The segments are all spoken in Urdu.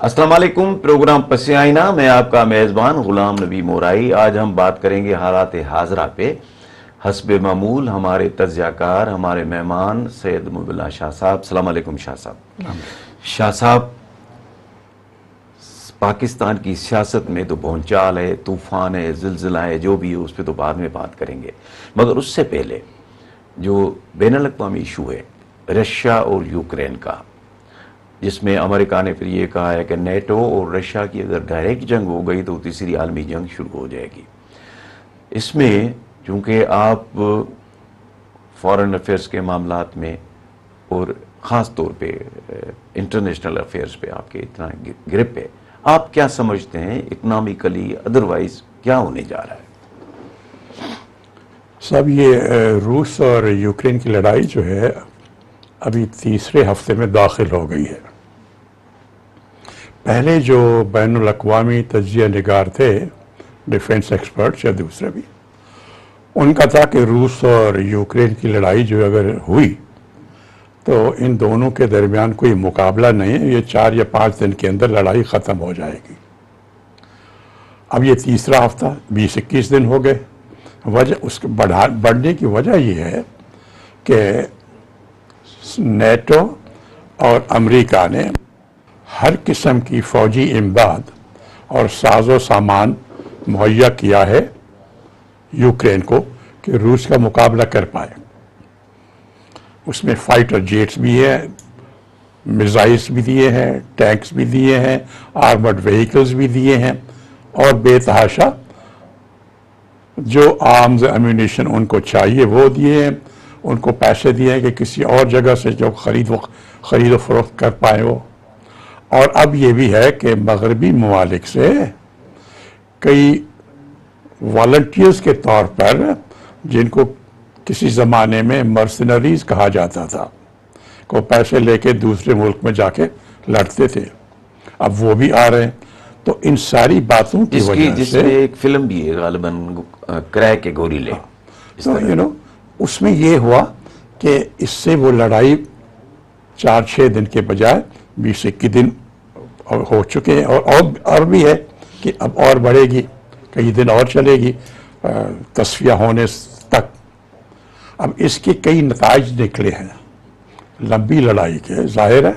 السلام علیکم، پروگرام پس آئینہ میں آپ کا میزبان غلام نبی مورائی۔ آج ہم بات کریں گے حالات حاضرہ پہ۔ حسب معمول ہمارے تجزیہ کار، ہمارے مہمان سید محب اللہ شاہ صاحب۔ السلام علیکم شاہ صاحب۔ شاہ صاحب، پاکستان کی سیاست میں تو بھونچال ہے، طوفان ہے، زلزلہ ہے، جو بھی ہے اس پہ تو بعد میں بات کریں گے، مگر اس سے پہلے جو بین الاقوامی ایشو ہے رشیا اور یوکرین کا، جس میں امریکہ نے پھر یہ کہا ہے کہ نیٹو اور رشیا کی اگر ڈائریکٹ جنگ ہو گئی تو تیسری عالمی جنگ شروع ہو جائے گی۔ اس میں چونکہ آپ فارن افیئرس کے معاملات میں اور خاص طور پہ انٹرنیشنل افیئرس پہ آپ کے اتنا گرپ ہے، آپ کیا سمجھتے ہیں اکنامکلی ادروائز کیا ہونے جا رہا ہے؟ صاحب، یہ روس اور یوکرین کی لڑائی جو ہے ابھی تیسرے ہفتے میں داخل ہو گئی ہے۔ پہلے جو بین الاقوامی تجزیہ نگار تھے، ڈیفنس ایکسپرٹس یا دوسرے بھی، ان کا تھا کہ روس اور یوکرین کی لڑائی جو اگر ہوئی تو ان دونوں کے درمیان کوئی مقابلہ نہیں ہے، یہ 4 یا 5 دن کے اندر لڑائی ختم ہو جائے گی۔ اب یہ تیسرا ہفتہ 20-21 دن ہو گئے۔ وجہ اس کے بڑھنے کی وجہ یہ ہے کہ نیٹو اور امریکہ نے ہر قسم کی فوجی امداد اور ساز و سامان مہیا کیا ہے یوکرین کو کہ روس کا مقابلہ کر پائے۔ اس میں فائٹر جیٹس بھی ہیں، میزائلس بھی دیے ہیں، ٹینکس بھی دیے ہیں، آرمرڈ وہیکلز بھی دیے ہیں، اور بے تحاشا جو آرمز ایمونیشن ان کو چاہیے وہ دیے ہیں، ان کو پیسے دیے ہیں کہ کسی اور جگہ سے جو خرید و فروخت کر پائے وہ۔ اور اب یہ بھی ہے کہ مغربی ممالک سے کئی والنٹیئرز کے طور پر، جن کو کسی زمانے میں مرسنریز کہا جاتا تھا، کو پیسے لے کے دوسرے ملک میں جا کے لڑتے تھے، اب وہ بھی آ رہے ہیں۔ تو ان ساری باتوں کی وجہ جس سے میں ایک فلم بھی ہے غالباً کریک کے گوریلے، تو اس میں یہ ہوا کہ اس سے وہ لڑائی 4-6 دن کے بجائے 20-21 دن ہو چکے ہیں، اور بھی ہے کہ اب اور بڑھے گی، کئی دن اور چلے گی تصفیہ ہونے تک۔ اب اس کے کئی نتائج نکلے ہیں لمبی لڑائی کے، ظاہر ہے۔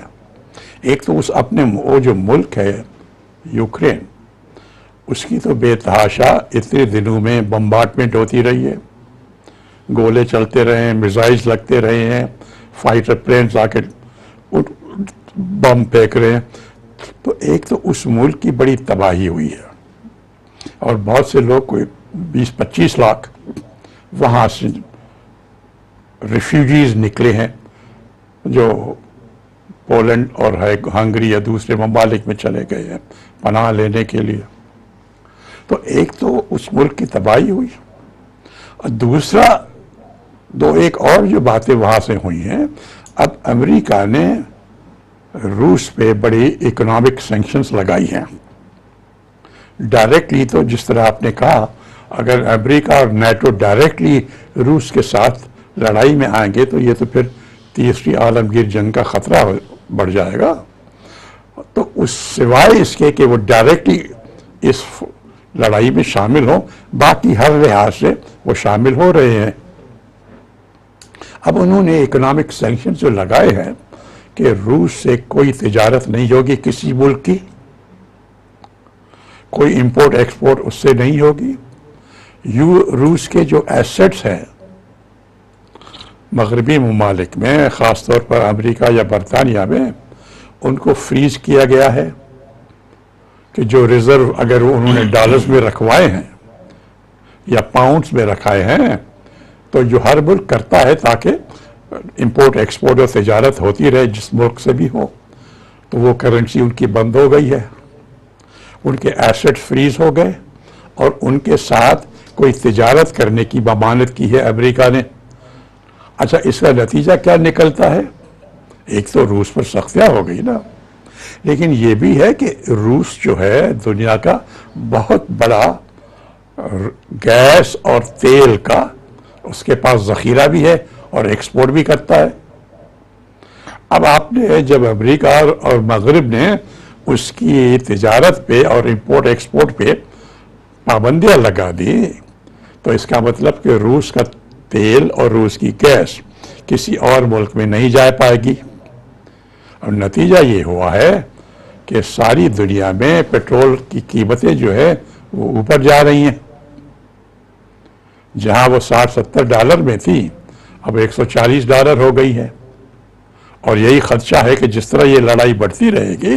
ایک تو اس اپنے وہ جو ملک ہے یوکرین، اس کی تو بے تحاشا اتنے دنوں میں بمبارڈمنٹ ہوتی رہی ہے، گولے چلتے رہے ہیں، میزائلز لگتے رہے ہیں، فائٹر پلینز آ کے بم پھینک رہے ہیں۔ تو ایک تو اس ملک کی بڑی تباہی ہوئی ہے، اور بہت سے لوگ، کوئی 20-25 لاکھ وہاں سے ریفیوجیز نکلے ہیں جو پولینڈ اور ہنگری یا دوسرے ممالک میں چلے گئے ہیں پناہ لینے کے لیے۔ تو ایک تو اس ملک کی تباہی ہوئی، اور دوسرا ایک اور جو باتیں وہاں سے ہوئی ہیں، اب امریکہ نے روس پہ بڑی اکنامک سینکشنز لگائی ہیں ڈائریکٹلی۔ تو جس طرح آپ نے کہا، اگر امریکہ اور نیٹو ڈائریکٹلی روس کے ساتھ لڑائی میں آئیں گے تو یہ تو پھر تیسری عالمگیر جنگ کا خطرہ بڑھ جائے گا۔ تو اس سوائے اس کے کہ وہ ڈائریکٹلی اس لڑائی میں شامل ہوں، باقی ہر لحاظ سے وہ شامل ہو رہے ہیں۔ اب انہوں نے اکنامک سینکشن جو لگائے ہیں کہ روس سے کوئی تجارت نہیں ہوگی کسی ملک کی، کوئی امپورٹ ایکسپورٹ اس سے نہیں ہوگی، روس کے جو ایسٹس ہیں مغربی ممالک میں، خاص طور پر امریکہ یا برطانیہ میں، ان کو فریز کیا گیا ہے کہ جو ریزرو اگر انہوں نے ڈالرز میں رکھوائے ہیں یا پاؤنڈز میں رکھائے ہیں، تو جو ہر ملک کرتا ہے تاکہ امپورٹ ایکسپورٹ اور تجارت ہوتی رہے جس ملک سے بھی ہو، تو وہ کرنسی ان کی بند ہو گئی ہے، ان کے ایسٹ فریز ہو گئے، اور ان کے ساتھ کوئی تجارت کرنے کی ممانعت کی ہے امریکہ نے۔ اچھا، اس کا نتیجہ کیا نکلتا ہے؟ ایک تو روس پر سختیاں ہو گئی نا، لیکن یہ بھی ہے کہ روس جو ہے دنیا کا بہت بڑا گیس اور تیل کا اس کے پاس ذخیرہ بھی ہے اور ایکسپورٹ بھی کرتا ہے۔ اب آپ نے جب امریکہ اور مغرب نے اس کی تجارت پہ اور امپورٹ ایکسپورٹ پہ پابندیاں لگا دی تو اس کا مطلب کہ روس کا تیل اور روس کی گیس کسی اور ملک میں نہیں جا پائے گی، اور نتیجہ یہ ہوا ہے کہ ساری دنیا میں پیٹرول کی قیمتیں جو ہے وہ اوپر جا رہی ہیں، جہاں وہ $60-70 میں تھی اب $140 ہو گئی ہے، اور یہی خدشہ ہے کہ جس طرح یہ لڑائی بڑھتی رہے گی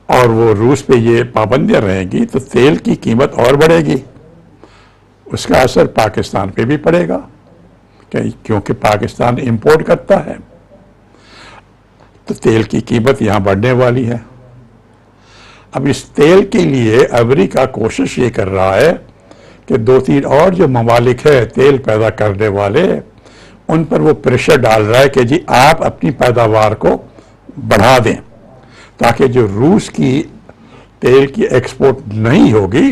اور وہ روس پہ یہ پابندیاں رہیں گی تو تیل کی قیمت اور بڑھے گی، اس کا اثر پاکستان پہ بھی پڑے گا کیونکہ پاکستان امپورٹ کرتا ہے، تو تیل کی قیمت یہاں بڑھنے والی ہے۔ اب اس تیل کے لیے امریکہ کوشش یہ کر رہا ہے کہ 2-3 اور جو ممالک ہے تیل پیدا کرنے والے، ان پر وہ پریشر ڈال رہا ہے کہ جی آپ اپنی پیداوار کو بڑھا دیں، تاکہ جو روس کی تیل کی ایکسپورٹ نہیں ہوگی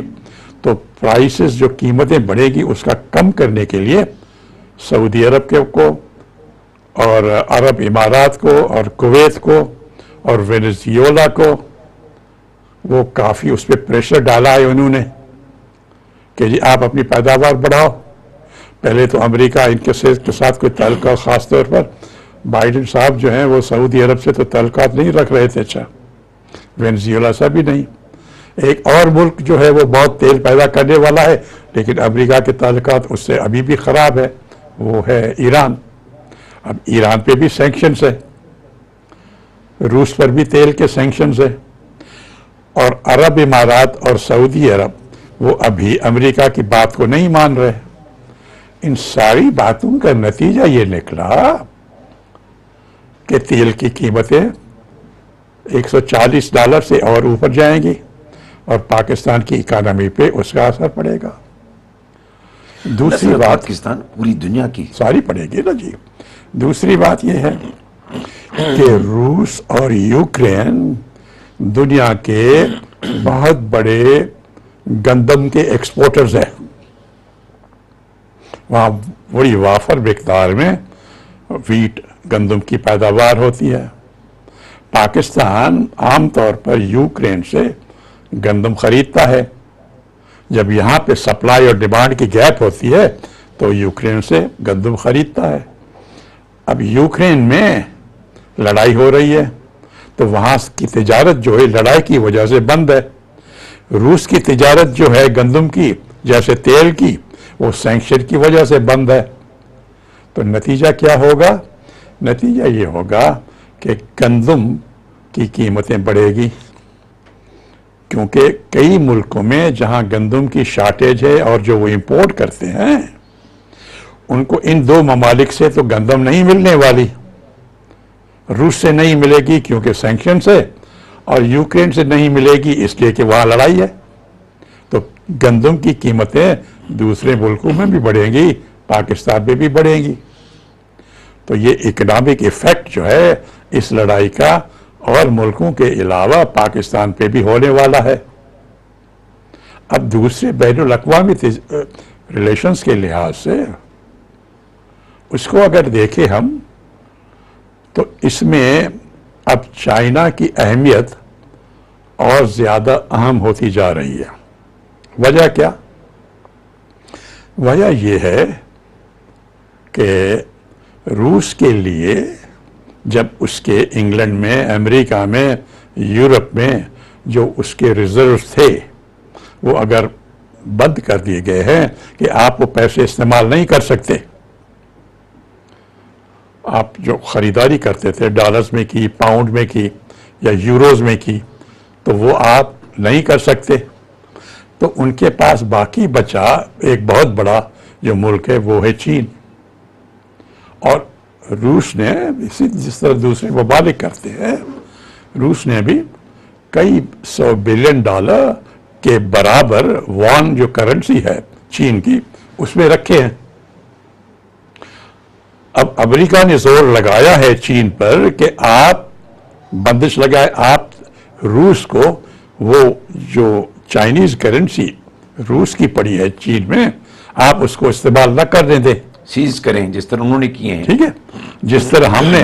تو پرائسز جو قیمتیں بڑھے گی اس کا کم کرنے کے لیے سعودی عرب کو اور عرب امارات کو اور کویت کو اور وینزویلا کو وہ کافی اس پہ پریشر ڈالا ہے انہوں نے کہ جی آپ اپنی پیداوار بڑھاؤ۔ پہلے تو امریکہ ان کے ساتھ کوئی تعلقات، خاص طور پر بائیڈن صاحب جو ہیں وہ سعودی عرب سے تو تعلقات نہیں رکھ رہے تھے، اچھا وینزویلا سے بھی نہیں۔ ایک اور ملک جو ہے وہ بہت تیل پیدا کرنے والا ہے لیکن امریکہ کے تعلقات اس سے ابھی بھی خراب ہے، وہ ہے ایران۔ اب ایران پہ بھی سینکشنز ہے، روس پر بھی تیل کے سینکشنز ہے، اور عرب امارات اور سعودی عرب وہ ابھی امریکہ کی بات کو نہیں مان رہے۔ ان ساری باتوں کا نتیجہ یہ نکلا کہ تیل کی قیمتیں $140 سے اور اوپر جائیں گی اور پاکستان کی اکانومی پہ اس کا اثر پڑے گا۔ دوسری صرف بات پاکستان، پوری دنیا کی ساری پڑے گی نا جی۔ دوسری بات یہ ہے کہ روس اور یوکرین دنیا کے بہت بڑے گندم کے ایکسپورٹرز ہیں، وہاں بڑی وافر مقدار میں ویٹ گندم کی پیداوار ہوتی ہے۔ پاکستان عام طور پر یوکرین سے گندم خریدتا ہے، جب یہاں پہ سپلائی اور ڈیمانڈ کی گیپ ہوتی ہے تو یوکرین سے گندم خریدتا ہے۔ اب یوکرین میں لڑائی ہو رہی ہے تو وہاں کی تجارت جو ہے لڑائی کی وجہ سے بند ہے۔ روس کی تجارت جو ہے گندم کی جیسے تیل کی وہ سینکشن کی وجہ سے بند ہے، تو نتیجہ کیا ہوگا؟ نتیجہ یہ ہوگا کہ گندم کی قیمتیں بڑھے گی، کیونکہ کئی ملکوں میں جہاں گندم کی شارٹیج ہے اور جو وہ امپورٹ کرتے ہیں ان کو ان دو ممالک سے تو گندم نہیں ملنے والی، روس سے نہیں ملے گی کیونکہ سینکشن سے، اور یوکرین سے نہیں ملے گی اس لیے کہ وہاں لڑائی ہے، تو گندم کی قیمتیں دوسرے ملکوں میں بھی بڑھیں گی، پاکستان میں بھی بڑھیں گی۔ تو یہ اکنامک ایفیکٹ جو ہے اس لڑائی کا اور ملکوں کے علاوہ پاکستان پہ بھی ہونے والا ہے۔ اب دوسرے بین الاقوامی ریلیشنز کے لحاظ سے اس کو اگر دیکھیں ہم تو اس میں اب چائنا کی اہمیت اور زیادہ اہم ہوتی جا رہی ہے۔ وجہ کیا؟ وجہ یہ ہے کہ روس کے لیے جب اس کے انگلینڈ میں، امریکہ میں، یورپ میں جو اس کے ریزروز تھے وہ اگر بند کر دیے گئے ہیں کہ آپ وہ پیسے استعمال نہیں کر سکتے، آپ جو خریداری کرتے تھے ڈالرز میں کی، پاؤنڈ میں کی یا یوروز میں کی، تو وہ آپ نہیں کر سکتے، تو ان کے پاس باقی بچا ایک بہت بڑا جو ملک ہے وہ ہے چین، اور روس نے جس طرح دوسرے ممالک کرتے ہیں، روس نے بھی کئی $100 بلین کے برابر وان جو کرنسی ہے چین کی اس میں رکھے ہیں۔ اب امریکہ نے زور لگایا ہے چین پر کہ آپ بندش لگائے، آپ روس کو وہ جو چائنیز کرنسی روس کی پڑی ہے چین میں آپ اس کو استعمال نہ کرنے دیں، سیز کریں جس طرح انہوں نے کیے ہیں۔ ٹھیک ہے، جس طرح ہم نے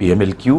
PMLQ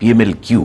PMLQ,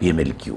PMLQ।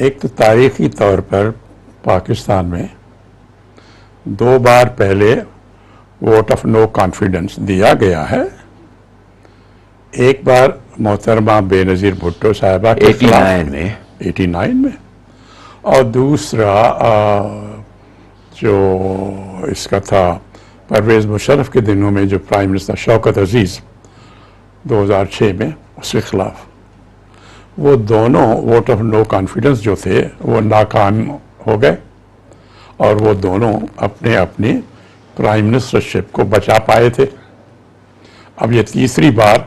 ایک تو تاریخی طور پر پاکستان میں 2 بار پہلے ووٹ آف نو کانفیڈنس دیا گیا ہے. ایک بار محترمہ بے نظیر بھٹو صاحبہ کے خلاف 89 میں اور دوسرا جو اس کا تھا پرویز مشرف کے دنوں میں جو پرائم منسٹر شوکت عزیز 2006 میں اس کے خلاف. وہ دونوں ووٹ آف نو کانفیڈنس جو تھے وہ ناکام ہو گئے اور وہ دونوں اپنے اپنی پرائم منسٹرشپ کو بچا پائے تھے. اب یہ تیسری بار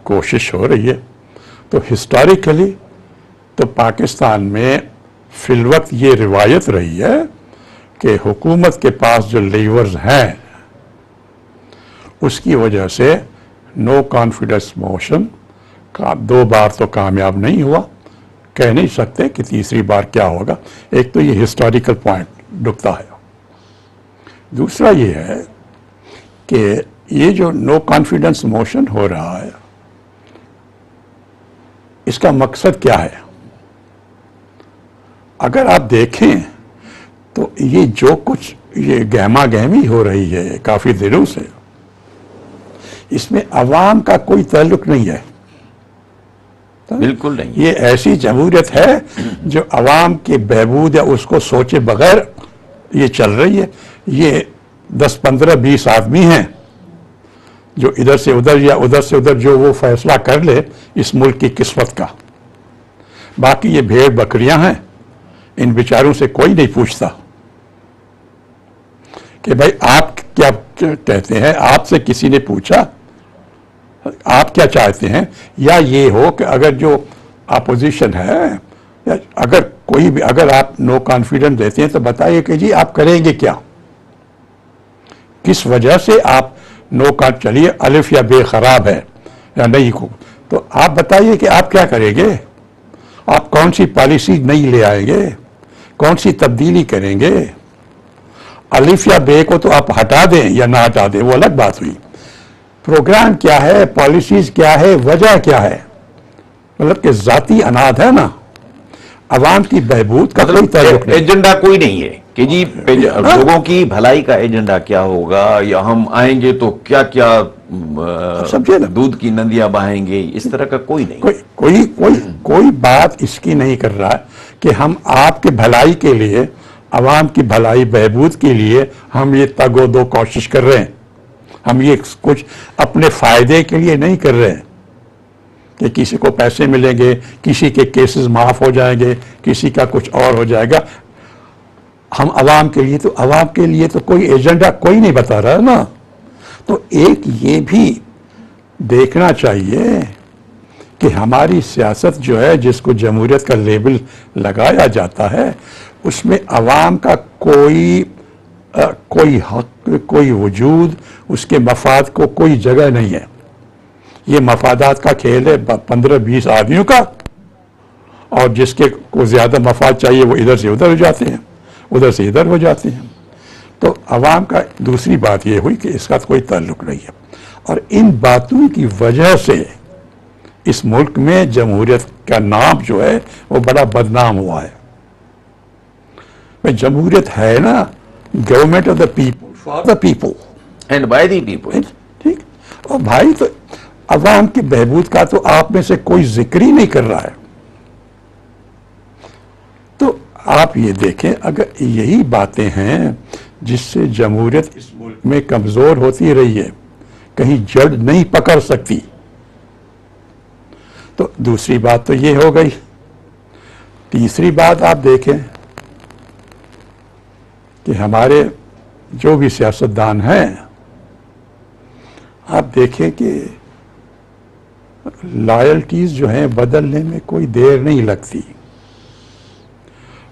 کوشش ہو رہی ہے. تو ہسٹوریکلی تو پاکستان میں فی الوقت یہ روایت رہی ہے کہ حکومت کے پاس جو لیورز ہیں اس کی وجہ سے نو کانفیڈنس موشن کا 2 بار تو کامیاب نہیں ہوا. کہہ نہیں سکتے کہ تیسری بار کیا ہوگا. ایک تو یہ ہسٹوریکل پوائنٹ ڈکتا ہے. دوسرا یہ ہے کہ یہ جو نو کانفیڈنس موشن ہو رہا ہے اس کا مقصد کیا ہے؟ اگر آپ دیکھیں تو یہ جو کچھ یہ گہما گہمی ہو رہی ہے کافی دنوں سے اس میں عوام کا کوئی تعلق نہیں ہے. بالکل نہیں. یہ ایسی جمہوریت ہے جو عوام کے بہبود یا اس کو سوچے بغیر یہ چل رہی ہے. یہ 10 15 20 آدمی ہیں جو ادھر سے ادھر یا ادھر سے ادھر جو وہ فیصلہ کر لے اس ملک کی قسمت کا. باقی یہ بھیڑ بکریاں ہیں. ان بیچاروں سے کوئی نہیں پوچھتا کہ بھائی آپ کیا کہتے ہیں. آپ سے کسی نے پوچھا آپ کیا چاہتے ہیں؟ یا یہ ہو کہ اگر جو اپوزیشن ہے یا اگر کوئی بھی اگر آپ نو کانفیڈنس دیتے ہیں تو بتائیے کہ جی آپ کریں گے کیا, کس وجہ سے آپ نو کان چلیے الف یا بے خراب ہے یا نہیں کو تو آپ بتائیے کہ آپ کیا کریں گے. آپ کون سی پالیسی نہیں لے آئیں گے, کون سی تبدیلی کریں گے. الف یا بے کو تو آپ ہٹا دیں یا نہ ہٹا دیں وہ الگ بات ہوئی. پروگرام کیا ہے, پالیسیز کیا ہے, وجہ کیا ہے. مطلب کہ ذاتی اناد ہے نا, عوام کی بہبود کا کوئی تعلق نہیں. ایجنڈا کوئی نہیں ہے کہ جی لوگوں کی بھلائی کا ایجنڈا کیا ہوگا یا ہم آئیں گے تو کیا کیا سمجھے نا, دودھ کی نندیاں بہائیں گے, اس طرح کا کوئی نہیں. کوئی بات اس کی نہیں کر رہا کہ ہم آپ کے بھلائی کے لیے, عوام کی بھلائی بہبود کے لیے ہم یہ تگ و دو کوشش کر رہے ہیں. ہم یہ کچھ اپنے فائدے کے لیے نہیں کر رہے ہیں کہ کسی کو پیسے ملیں گے, کسی کے کیسز معاف ہو جائیں گے, کسی کا کچھ اور ہو جائے گا. ہم عوام کے لیے تو کوئی ایجنڈا کوئی نہیں بتا رہا نا. تو ایک یہ بھی دیکھنا چاہیے کہ ہماری سیاست جو ہے جس کو جمہوریت کا لیبل لگایا جاتا ہے اس میں عوام کا کوئی حق, کوئی وجود, اس کے مفاد کو کوئی جگہ نہیں ہے. یہ مفادات کا کھیل ہے 15-20 آدمیوں کا, اور جس کے کو زیادہ مفاد چاہیے وہ ادھر سے ادھر ہو جاتے ہیں, ادھر سے ادھر ہو جاتے ہیں. تو عوام کا دوسری بات یہ ہوئی کہ اس کا کوئی تعلق نہیں ہے. اور ان باتوں کی وجہ سے اس ملک میں جمہوریت کا نام جو ہے وہ بڑا بدنام ہوا ہے. جمہوریت ہے نا, government of the people for the people and by the people. ٹھیک. اور بھائی تو عوام کی بہبود کا تو آپ میں سے کوئی ذکر ہی نہیں کر رہا ہے. تو آپ یہ دیکھیں اگر یہی باتیں ہیں جس سے جمہوریت اس ملک میں کمزور ہوتی رہی ہے, کہیں جڑ نہیں پکڑ سکتی, تو دوسری بات تو یہ ہو گئی. تیسری بات آپ دیکھیں کہ ہمارے جو بھی سیاستدان ہیں آپ دیکھیں کہ لائلٹیز جو ہیں بدلنے میں کوئی دیر نہیں لگتی.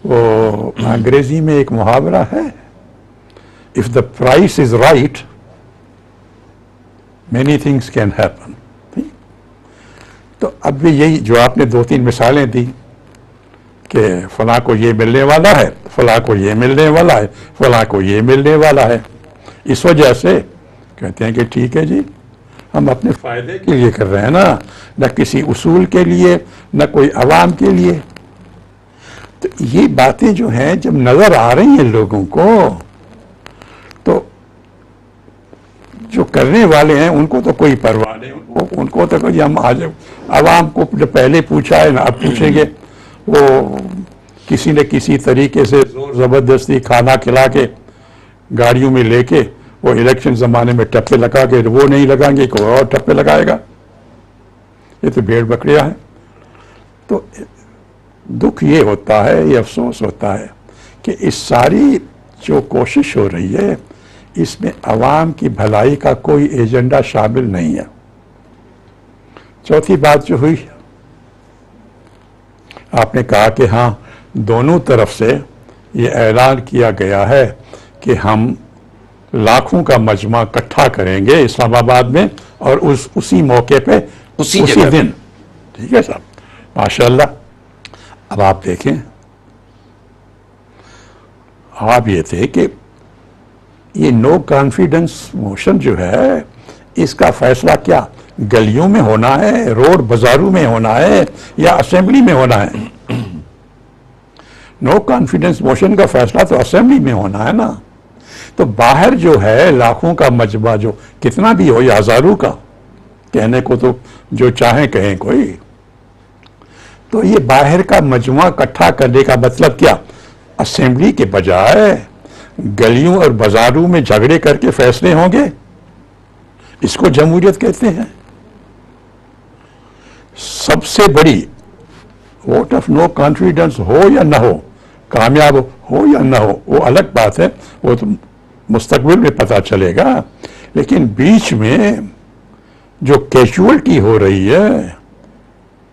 وہ انگریزی میں ایک محاورہ ہے, if the price is right many things can happen. تو اب بھی یہی جو آپ نے 2-3 مثالیں دی کہ فلاں کو یہ ملنے والا ہے, فلاں کو یہ ملنے والا ہے, فلاں کو یہ ملنے والا ہے, اس وجہ سے کہتے ہیں کہ ٹھیک ہے جی ہم اپنے فائدے کے لیے کر رہے ہیں نا, نہ کسی اصول کے لیے, نہ کوئی عوام کے لیے. تو یہ باتیں جو ہیں جب نظر آ رہی ہیں لوگوں کو تو جو کرنے والے ہیں ان کو تو کوئی پرواہ نہیں، ان کو تو کوئی ہم آج عوام کو جو پہلے پوچھا ہے نا اب پوچھیں گے، وہ کسی نہ کسی طریقے سے زور زبردستی کھانا کھلا کے گاڑیوں میں لے کے وہ الیکشن زمانے میں ٹپے لگا کے وہ نہیں لگائیں گے کوئی اور ٹپے لگائے گا. یہ تو بھیڑ بکریاں ہیں. تو دکھ یہ ہوتا ہے، یہ افسوس ہوتا ہے کہ اس ساری جو کوشش ہو رہی ہے اس میں عوام کی بھلائی کا کوئی ایجنڈا شامل نہیں ہے. چوتھی بات جو ہوئی، آپ نے کہا کہ ہاں دونوں طرف سے یہ اعلان کیا گیا ہے کہ ہم لاکھوں کا مجمع اکٹھا کریں گے اسلام آباد میں اور اسی موقع پہ اسی اسی جگہ دن. ٹھیک ہے صاحب، ماشاءاللہ. اب آپ دیکھیں، آپ یہ تھے کہ یہ نو کانفیڈنس موشن جو ہے اس کا فیصلہ کیا گلیوں میں ہونا ہے، روڈ بازاروں میں ہونا ہے یا اسمبلی میں ہونا ہے؟ نو کانفیڈنس موشن کا فیصلہ تو اسمبلی میں ہونا ہے نا. تو باہر جو ہے لاکھوں کا مجمع جو کتنا بھی ہو یا ہزاروں کا، کہنے کو تو جو چاہیں کہیں کوئی، تو یہ باہر کا مجموعہ اکٹھا کرنے کا مطلب کیا؟ اسمبلی کے بجائے گلیوں اور بازاروں میں جھگڑے کر کے فیصلے ہوں گے. اس کو جمہوریت کہتے ہیں. سب سے بڑی ووٹ آف نو کانفیڈنس ہو یا نہ ہو، کامیاب ہو یا نہ ہو، وہ الگ بات ہے، وہ تو مستقبل میں پتہ چلے گا. لیکن بیچ میں جو کیجولٹی ہو رہی ہے،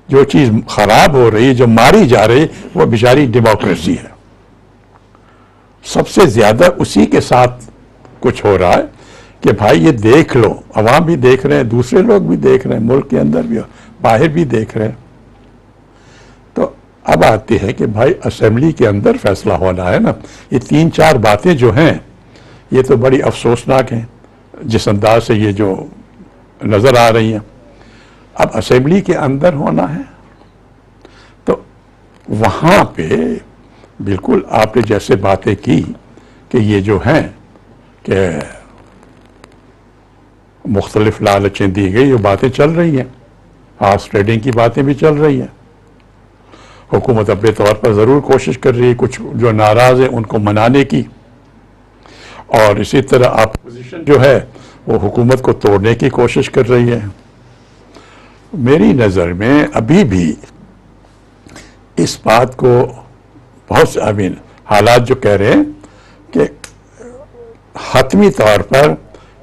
جو چیز خراب ہو رہی ہے، جو ماری جا رہی، وہ بیچاری ڈیموکریسی ہے. سب سے زیادہ اسی کے ساتھ کچھ ہو رہا ہے کہ بھائی یہ دیکھ لو، عوام بھی دیکھ رہے ہیں، دوسرے لوگ بھی دیکھ رہے ہیں، ملک کے اندر بھی باہر بھی دیکھ رہے ہیں. تو اب آتے ہیں کہ بھائی اسمبلی کے اندر فیصلہ ہونا ہے نا. یہ 3-4 باتیں جو ہیں یہ تو بڑی افسوسناک ہیں جس انداز سے یہ جو نظر آ رہی ہیں. اب اسمبلی کے اندر ہونا ہے تو وہاں پہ بالکل آپ نے جیسے باتیں کی کہ یہ جو ہیں کہ مختلف لالچیں دی گئی، یہ باتیں چل رہی ہیں، ہارس ٹریڈنگ کی باتیں بھی چل رہی ہیں. حکومت اپنے طور پر ضرور کوشش کر رہی ہے کچھ جو ناراض ہیں ان کو منانے کی، اور اسی طرح اپوزیشن جو ہے وہ حکومت کو توڑنے کی کوشش کر رہی ہے. میری نظر میں ابھی بھی اس بات کو بہت سے حالات جو کہہ رہے ہیں کہ حتمی طور پر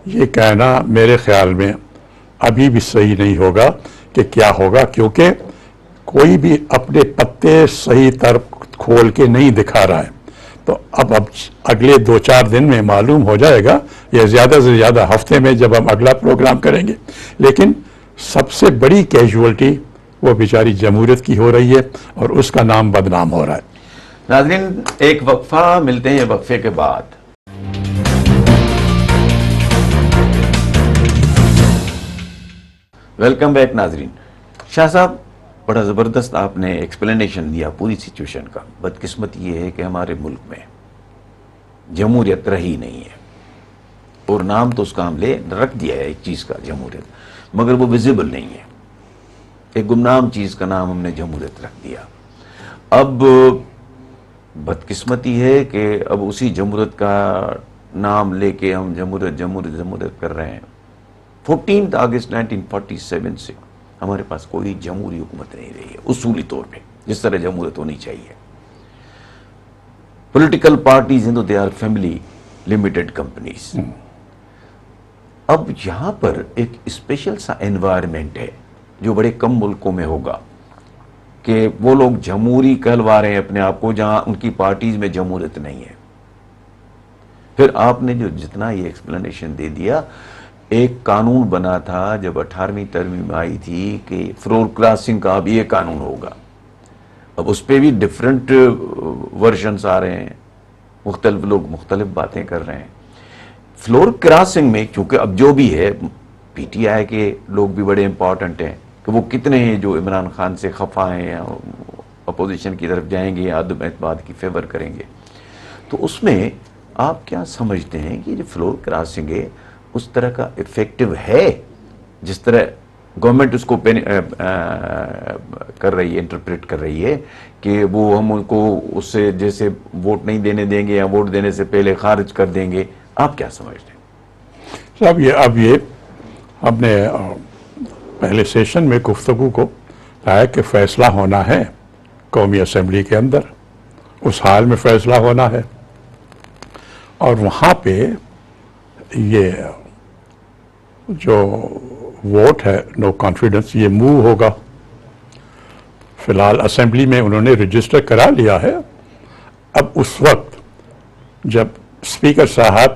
یہ کہنا میرے خیال میں ابھی بھی صحیح نہیں ہوگا کہ کیا ہوگا، کیونکہ کوئی بھی اپنے پتے صحیح طرف کھول کے نہیں دکھا رہا ہے. تو اب اگلے 2-4 دن میں معلوم ہو جائے گا، یا زیادہ سے زیادہ ہفتے میں جب ہم اگلا پروگرام کریں گے. لیکن سب سے بڑی کیجولٹی وہ بیچاری جمہوریت کی ہو رہی ہے اور اس کا نام بدنام ہو رہا ہے. ناظرین ایک وقفہ، ملتے ہیں وقفے کے بعد. ویلکم بیک ناظرین. شاہ صاحب بڑا زبردست آپ نے ایکسپلینیشن دیا پوری سچویشن کا. بدقسمت یہ ہے کہ ہمارے ملک میں جمہوریت رہی نہیں ہے، اور نام تو اس کا ہم لے رکھ دیا ہے ایک چیز کا جمہوریت، مگر وہ ویزیبل نہیں ہے. ایک گمنام چیز کا نام ہم نے جمہوریت رکھ دیا. اب بدقسمتی ہے کہ اب اسی جمہوریت کا نام لے کے ہم جمہوریت کر رہے ہیں. 14 اگست 1947 سے ہمارے پاس کوئی جمہوری حکومت نہیں رہی ہے اصولی طور پہ جس طرح جمہوریت ہونی چاہیے. پولیٹیکل پارٹیز ہیں تو they are family limited companies. اب یہاں پر ایک اسپیشل سا انوائرمنٹ ہے جو بڑے کم ملکوں میں ہوگا کہ وہ لوگ جمہوری کہلوا رہے ہیں اپنے آپ کو، جہاں ان کی پارٹیز میں جمہوریت نہیں ہے. پھر آپ نے جو جتنا یہ ایکسپلینیشن دے دیا، ایک قانون بنا تھا جب 18ویں ترمیم آئی تھی کہ فلور کراسنگ کا اب یہ قانون ہوگا. اب اس پہ بھی ڈفرینٹ ورژنس آ رہے ہیں، مختلف لوگ مختلف باتیں کر رہے ہیں. فلور کراسنگ میں چونکہ اب جو بھی ہے، پی ٹی آئی کے لوگ بھی بڑے امپورٹنٹ ہیں کہ وہ کتنے ہیں جو عمران خان سے خفا ہیں اپوزیشن کی طرف جائیں گے یا عدم اعتماد کی فیور کریں گے. تو اس میں آپ کیا سمجھتے ہیں کہ یہ جو فلور کراسنگ ہے اس طرح کا افیکٹو ہے جس طرح گورنمنٹ اس کو کر رہی ہے, انٹرپریٹ کر رہی ہے کہ وہ ہم ان کو اس سے جیسے ووٹ نہیں دینے دیں گے یا ووٹ دینے سے پہلے خارج کر دیں گے؟ آپ کیا سمجھتے ہیں؟ صاحب اب یہ ہم نے پہلے سیشن میں گفتگو کو کہا کہ فیصلہ ہونا ہے قومی اسمبلی کے اندر, اس حال میں فیصلہ ہونا ہے, اور وہاں پہ یہ جو ووٹ ہے نو کانفیڈنس یہ موو ہوگا. فی الحال اسمبلی میں انہوں نے رجسٹر کرا لیا ہے. اب اس وقت جب اسپیکر صاحب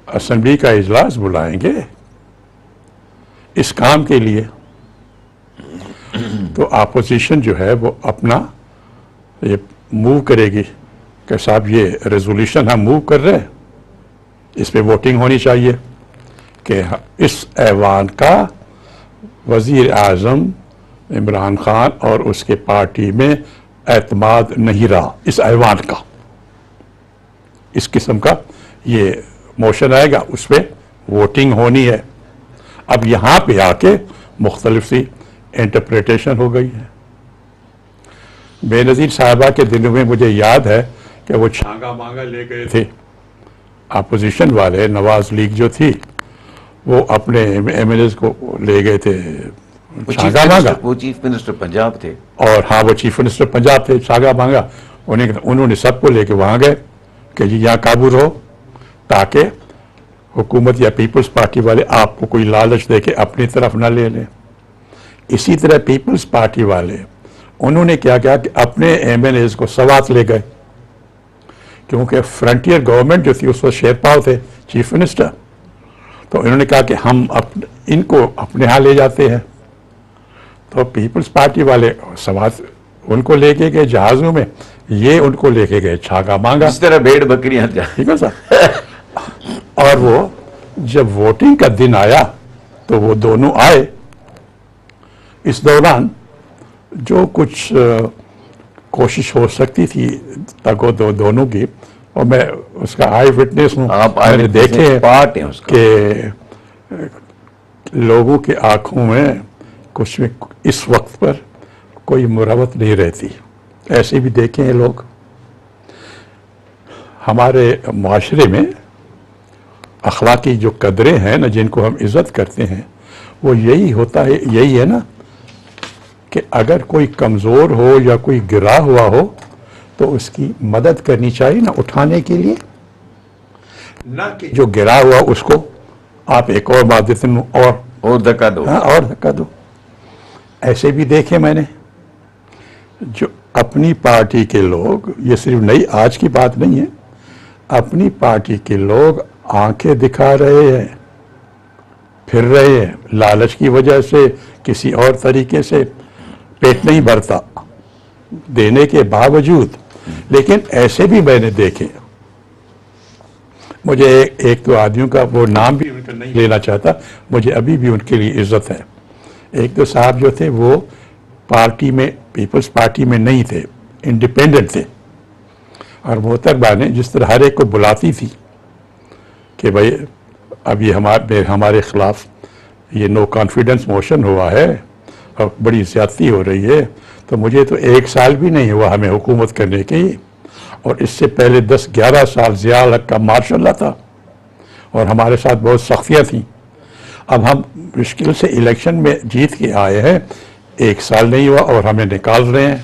اسمبلی کا اجلاس بلائیں گے اس کام کے لیے تو اپوزیشن جو ہے وہ اپنا یہ موو کرے گی کہ صاحب یہ ریزولوشن ہم موو کر رہے ہیں, اس پہ ووٹنگ ہونی چاہیے کہ اس ایوان کا وزیر اعظم عمران خان اور اس کے پارٹی میں اعتماد نہیں رہا, اس ایوان کا, اس قسم کا یہ موشن آئے گا, اس پہ ووٹنگ ہونی ہے. اب یہاں پہ آ کے مختلف سی انٹرپریٹیشن ہو گئی ہے. بے نظیر صاحبہ کے دنوں میں مجھے یاد ہے کہ وہ چھانگا مانگا لے گئے تھے اپوزیشن والے, نواز لیگ جو تھی وہ اپنے ایم ایل ایز کو لے گئے تھے چھانگا مانگا. وہ چیف منسٹر پنجاب تھے, اور ہاں وہ چیف منسٹر پنجاب تھے. چھانگا مانگا انہوں نے سب کو لے کے وہاں گئے کہ جی یہاں قابو رہو تاکہ حکومت یا پیپلز پارٹی والے آپ کو کوئی لالچ دے کے اپنی طرف نہ لے لیں. اسی طرح پیپلز پارٹی والے انہوں نے کیا کیا کہ اپنے ایم ایل ایز کو سوات لے گئے, کیونکہ فرنٹیئر گورنمنٹ جو تھی اس وقت شیرپاؤ تھے چیف منسٹر, تو انہوں نے کہا کہ ہم ان کو اپنے ہاں لے جاتے ہیں. تو پیپلز پارٹی والے سوات ان کو لے کے گئے جہازوں میں, یہ ان کو لے کے گئے چھانگا مانگا, اس طرح بھیڑ بکریاں ٹھیک ہے سر. اور وہ جب ووٹنگ کا دن آیا تو وہ دونوں آئے. اس دوران جو کچھ کوشش ہو سکتی تھی تک دونوں کی, اور میں اس کا آئی وٹنس ہوں, میں نے دیکھے کہ لوگوں کے آنکھوں میں کچھ اس وقت پر کوئی مروت نہیں رہتی. ایسے بھی دیکھے ہیں لوگ. ہمارے معاشرے میں اخلاقی جو قدریں ہیں نا, جن کو ہم عزت کرتے ہیں, وہ یہی ہوتا ہے, یہی ہے نا کہ اگر کوئی کمزور ہو یا کوئی گرا ہوا ہو تو اس کی مدد کرنی چاہیے نا اٹھانے کے لیے, نہ کہ جو گرا ہوا اس کو آپ ایک اور بات دیتے ہیں اور دھکا دو. ہاں اور دھکا دو. ایسے بھی دیکھے میں نے جو اپنی پارٹی کے لوگ, یہ صرف نئی آج کی بات نہیں ہے, اپنی پارٹی کے لوگ آنکھیں دکھا رہے ہیں, پھر رہے ہیں لالچ کی وجہ سے, کسی اور طریقے سے پیٹ نہیں بھرتا دینے کے باوجود. لیکن ایسے بھی میں نے دیکھے, مجھے ایک دو آدمیوں کا وہ نام بھی ان کا نہیں لینا چاہتا, مجھے ابھی بھی ان کے لیے عزت ہے. ایک دو صاحب جو تھے وہ پارٹی میں, پیپلز پارٹی میں نہیں تھے, انڈیپینڈنٹ تھے, اور محترمہ نے جس طرح ہر ایک کو بلاتی تھی کہ بھائی اب یہ ہمارے خلاف یہ نو کانفیڈنس موشن ہوا ہے اور بڑی زیادتی ہو رہی ہے, تو مجھے تو 1 سال بھی نہیں ہوا ہمیں حکومت کرنے کی, اور اس سے پہلے 10-11 سال ضیاء الحق کا ماشاء اللہ تھا اور ہمارے ساتھ بہت سختیاں تھیں. اب ہم مشکل سے الیکشن میں جیت کے آئے ہیں, 1 سال نہیں ہوا اور ہمیں نکال رہے ہیں.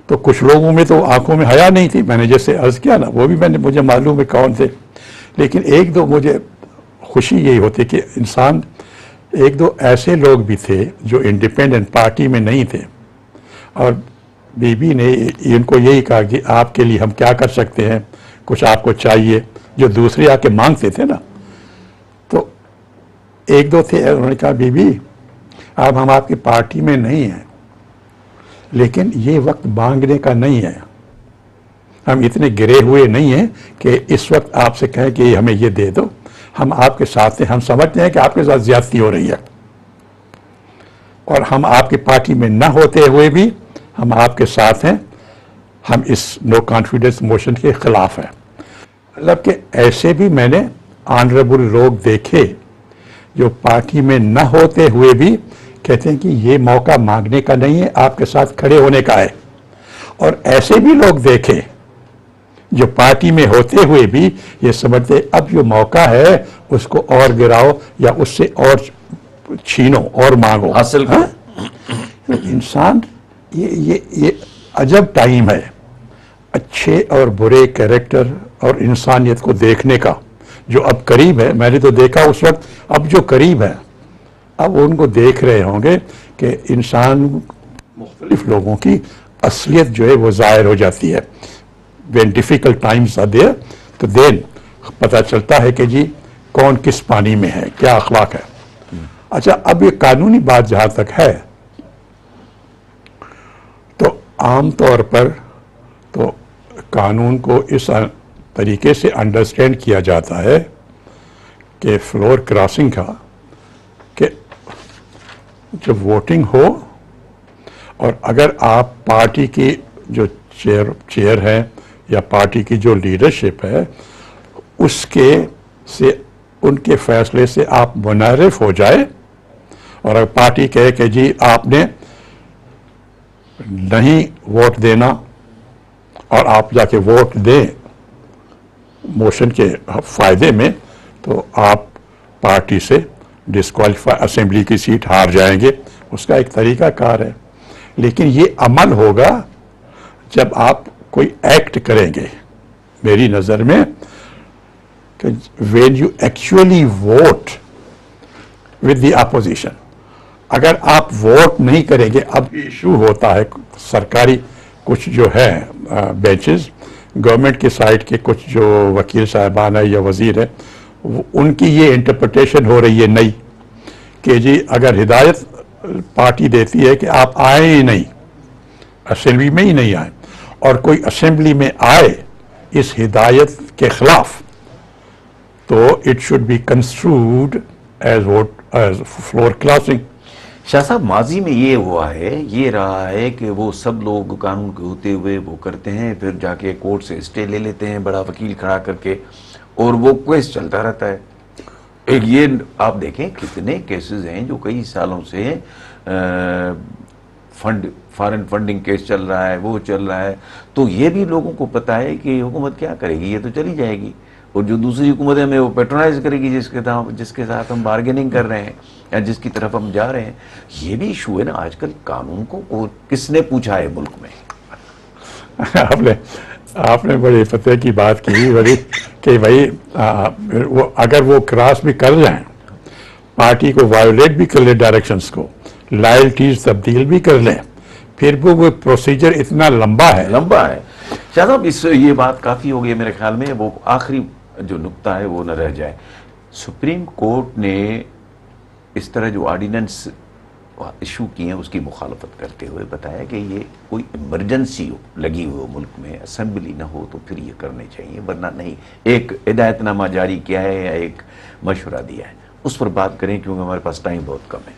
تو کچھ لوگوں میں تو آنکھوں میں حیا نہیں تھی, میں نے جیسے عرض کیا نا, وہ بھی مجھے معلوم ہے کون تھے. لیکن ایک دو مجھے خوشی یہی ہوتی کہ انسان, ایک دو ایسے لوگ بھی تھے جو انڈیپینڈنٹ پارٹی میں نہیں تھے, اور بی بی نے ان کو یہی کہا کہ آپ کے لیے ہم کیا کر سکتے ہیں, کچھ آپ کو چاہیے, جو دوسرے آ کے مانگتے تھے نا. تو ایک دو تھے, انہوں نے کہا بی بی اب ہم آپ کی پارٹی میں نہیں ہیں, لیکن یہ وقت مانگنے کا نہیں ہے, ہم اتنے گرے ہوئے نہیں ہیں کہ اس وقت آپ سے کہیں کہ ہمیں یہ دے دو, ہم آپ کے ساتھ ہیں, ہم سمجھتے ہیں کہ آپ کے ساتھ زیادتی ہو رہی ہے, اور ہم آپ کی پارٹی میں نہ ہوتے ہوئے بھی ہم آپ کے ساتھ ہیں, ہم اس نو کانفیڈنس موشن کے خلاف ہیں. مطلب کہ ایسے بھی میں نے آنریبل لوگ دیکھے جو پارٹی میں نہ ہوتے ہوئے بھی کہتے ہیں کہ یہ موقع مانگنے کا نہیں ہے, آپ کے ساتھ کھڑے ہونے کا ہے. اور ایسے بھی لوگ دیکھے جو پارٹی میں ہوتے ہوئے بھی یہ سمجھتے اب جو موقع ہے اس کو اور گراؤ یا اس سے اور چھینو اور مانگو, حاصل کرو. انسان یہ عجب ٹائم ہے اچھے اور برے کیریکٹر اور انسانیت کو دیکھنے کا, جو اب قریب ہے. میں نے تو دیکھا اس وقت, اب جو قریب ہے اب ان کو دیکھ رہے ہوں گے کہ انسان مختلف لوگوں کی اصلیت جو ہے وہ ظاہر ہو جاتی ہے. when difficult times are there تو then پتہ چلتا ہے کہ جی کون کس پانی میں ہے, کیا اخلاق ہے. اچھا, اب یہ قانونی بات جہاں تک ہے تو عام طور پر تو قانون کو اس طریقے سے انڈرسٹینڈ کیا جاتا ہے کہ فلور کراسنگ کا, کہ جب ووٹنگ ہو اور اگر آپ پارٹی کی جو چیئر ہے یا پارٹی کی جو لیڈرشپ ہے اس کے سے ان کے فیصلے سے آپ منحرف ہو جائے, اور اگر پارٹی کہے کہ جی آپ نے نہیں ووٹ دینا اور آپ جا کے ووٹ دیں موشن کے فائدے میں, تو آپ پارٹی سے ڈسکوالیفائی, اسمبلی کی سیٹ ہار جائیں گے. اس کا ایک طریقہ کار ہے, لیکن یہ عمل ہوگا جب آپ کوئی ایکٹ کریں گے. میری نظر میں کہ when you actually vote with the opposition, اگر آپ ووٹ نہیں کریں گے, اب ایشو ہوتا ہے سرکاری کچھ جو ہے بینچز, گورنمنٹ کی سائڈ کے کچھ جو وکیل صاحبان ہیں یا وزیر ہیں, ان کی یہ انٹرپریٹیشن ہو رہی ہے نئی کہ جی اگر ہدایت پارٹی دیتی ہے کہ آپ آئیں ہی نہیں, اسمبلی میں ہی نہیں آئیں, اور کوئی اسمبلی میں آئے اس ہدایت کے خلاف, تو it should be construed as floor crossing. Shah صاحب, ماضی میں یہ ہوا ہے, یہ رہا ہے کہ وہ سب لوگ قانون کے ہوتے ہوئے وہ کرتے ہیں, پھر جا کے کورٹ سے اسٹے لے لیتے ہیں بڑا وکیل کھڑا کر کے, اور وہ کیس چلتا رہتا ہے. ایک یہ آپ دیکھیں کتنے کیسز ہیں جو کئی سالوں سے فارن فنڈنگ کیس چل رہا ہے, وہ چل رہا ہے. تو یہ بھی لوگوں کو پتہ ہے کہ حکومت کیا کرے گی, یہ تو چلی جائے گی, اور جو دوسری حکومت ہمیں وہ پیٹرونائز کرے گی جس کے ساتھ ہم بارگیننگ کر رہے ہیں یا جس کی طرف ہم جا رہے ہیں. یہ بھی ایشو ہے نا آج کل. قانون کو کس نے پوچھا ہے ملک میں؟ آپ نے بڑی فتح کی بات کی بڑی کہ بھائی اگر وہ کراس بھی کر جائیں, پارٹی کو وائیولیٹ بھی کر لیں ڈائریکشنز کو, لائلٹیز تبدیل بھی کر لیں, پھر وہ پروسیجر اتنا لمبا ہے. شاہ صاحب, یہ بات کافی ہو گئی میرے خیال میں. وہ آخری جو نقطہ ہے وہ نہ رہ جائے. سپریم کورٹ نے اس طرح جو آرڈیننس ایشو کیے ہیں اس کی مخالفت کرتے ہوئے بتایا کہ یہ کوئی ایمرجنسی لگی ہوئی ملک میں, اسمبلی نہ ہو تو پھر یہ کرنے چاہیے, ورنہ نہیں. ایک ہدایت نامہ جاری کیا ہے یا ایک مشورہ دیا ہے, اس پر بات کریں کیونکہ ہمارے پاس ٹائم بہت کم ہے.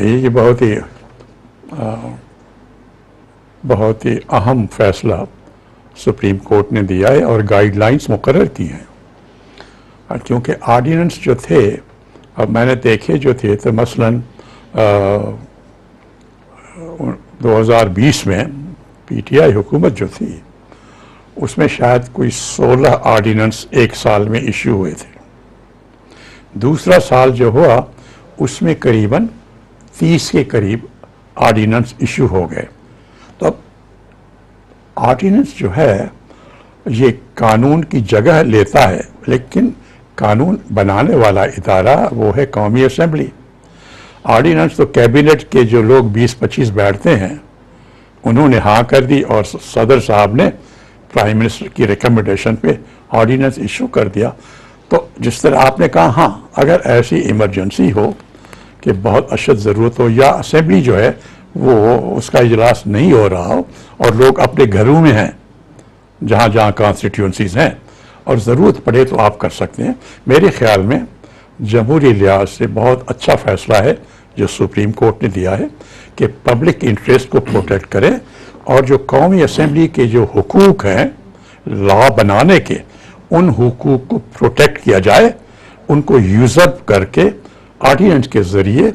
یہ بہت ہی اہم فیصلہ سپریم کورٹ نے دیا ہے اور گائیڈ لائنز مقرر کی ہیں, کیونکہ آرڈیننس جو تھے اب میں نے دیکھے جو تھے تو مثلاً 2020 میں پی ٹی آئی حکومت جو تھی اس میں شاید کوئی 16 آرڈیننس ایک سال میں ایشو ہوئے تھے. دوسرا سال جو ہوا اس میں قریباً 30 کے قریب آرڈیننس ایشو ہو گئے. تو اب آرڈیننس جو ہے یہ قانون کی جگہ لیتا ہے, لیکن قانون بنانے والا ادارہ وہ ہے قومی اسمبلی. آرڈیننس تو کیبنٹ کے جو لوگ 20-25 بیٹھتے ہیں انہوں نے ہاں کر دی, اور صدر صاحب نے پرائم منسٹر کی ریکمنڈیشن پہ آرڈیننس ایشو کر دیا. تو جس طرح آپ نے کہا, ہاں اگر ایسی ایمرجنسی ہو کہ بہت اشد ضرورت ہو, یا اسمبلی جو ہے وہ اس کا اجلاس نہیں ہو رہا ہو اور لوگ اپنے گھروں میں ہیں جہاں جہاں کانسٹیٹیوئنسیز ہیں, اور ضرورت پڑے تو آپ کر سکتے ہیں. میرے خیال میں جمہوری لحاظ سے بہت اچھا فیصلہ ہے جو سپریم کورٹ نے دیا ہے کہ پبلک انٹرسٹ کو پروٹیکٹ کرے اور جو قومی اسمبلی کے جو حقوق ہیں لا بنانے کے ان حقوق کو پروٹیکٹ کیا جائے، ان کو یوزپ کر کے آرڈیننس کے ذریعے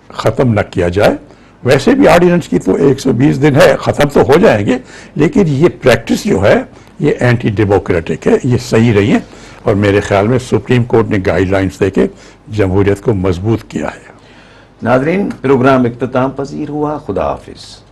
ختم نہ کیا جائے. ویسے بھی آرڈیننس کی تو 120 دن ہے، ختم تو ہو جائیں گے، لیکن یہ پریکٹس جو ہے یہ اینٹی ڈیموکریٹک ہے، یہ صحیح نہیں ہے، اور میرے خیال میں سپریم کورٹ نے گائیڈ لائنز دے کے جمہوریت کو مضبوط کیا ہے. ناظرین، پروگرام اختتام پذیر ہوا. خدا حافظ.